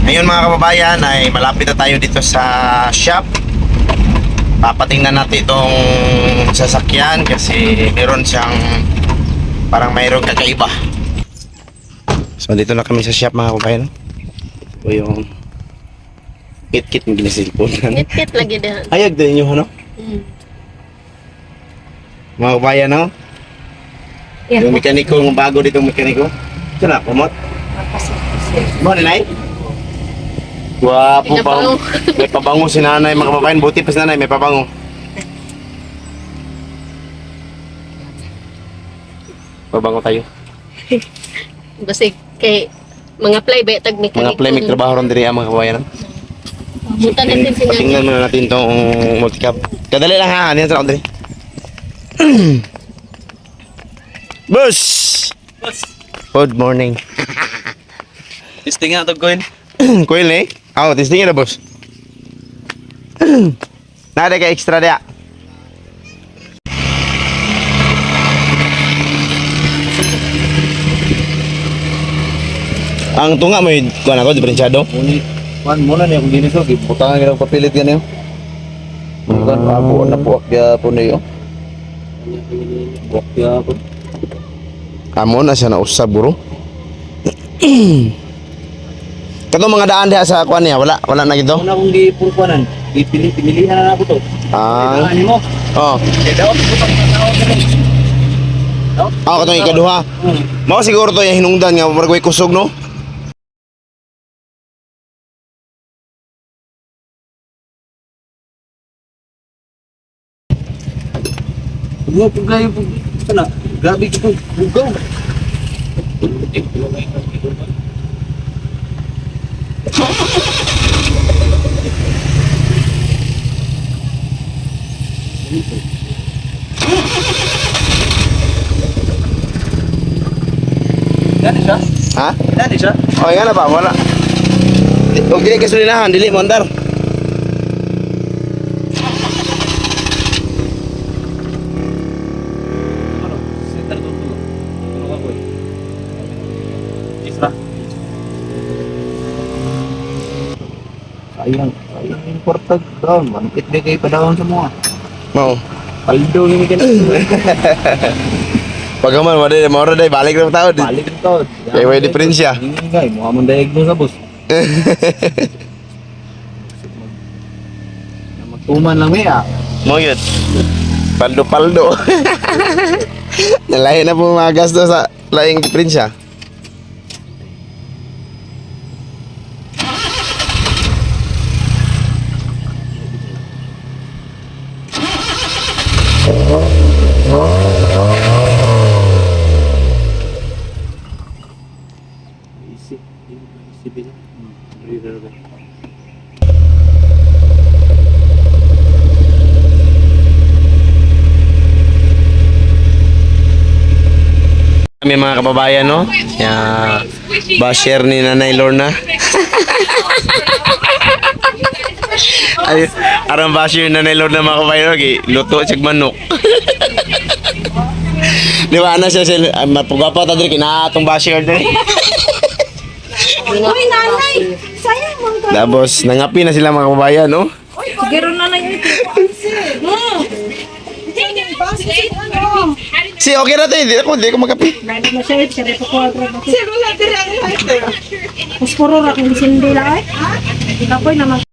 Ngayon mga kababayan ay malapit na tayo dito sa shop. Papatingnan natin itong sasakyan kasi meron siyang parang mayroong kakaiba. So dito na kami sa shop mga kababayan. Ito yung kit-kit ng ginisilpon. Kit-kit lagi din. Ayag din nyo ano? Mga kababayan no? Yeah. Yung mekaniko, yung bago dito mekaniko. Ito na, kumot. Mo nanay? Wapo pa. Pinabango. May pabango si nanay mga kababayan. Buti pa si nanay may pabango. Pabango tayo. Basta kay mga play tag mekaniko. Mga play trabaho ron diri mga kababayan. Punta natin si Nani. Tingnan muna natin tong multicab. Kadali lang ha. Ano yan sa ako diri? Boss! Good morning. Testing nga ito, Coin. Kuil eh? Oo, testingin na boss. Nada ka extra dia. Ang tunga mo yun, kuha na ko, diferensyado. Muna niya kung ginito, butangan nga ng papilit ganyan. Bukan, mabuo na po kaya po na yun. Buwak kaya po. Amo na siya na usab bro. Kato mga daan diha sa kuan niya, wala na gito. Una kong gipurkuanan, pinilihan na ako to. Ah. Ano mo? Oh. Daot ko pang tao ka rin. Ako katong ikaduha. Mao siguro to yung hinungdan nga murag way kusog no. Bugaw po kayo po. Sana, grabe ko po. Bugaw. Gani siya? Ha? Gani siya? Oh, nga na ba? Wala. Og dili ka sulinahan, dili mo andar. Sekitar dulu. Tulog ako eh. Isra. Sayang yung portag down. Manipit na kayo padawang semua. Mao. Paldo yung ikan. Pagaman mo dai mo dai balik na taon. Balik ito. Kaya may diferensya. Hindi nga, mukha mong diagnose sa boss. Magtuman lang may ah. Mo yun. Paldo-paldo. Nalahin na po mga gasto sa laing diferensya. Kami mga kababayan no, basher ni Nanay Lorna. Ay, arang basher ni Nanay Lorna mga kababayan no, luto siya manok. Di ba ana siya mapugapa ta diri kinatong basher diri. Uy, nanay! Sayang mong ka. Tapos nangapi na sila mga kababayan no. Siguro nanay ito. Ano? Si okay na tayo, di ko magapi. Lalo na siya, siya rin po. Sino na tira ang lighter? Puspuro ra kung sindi lang eh. Ikaw po'y naman.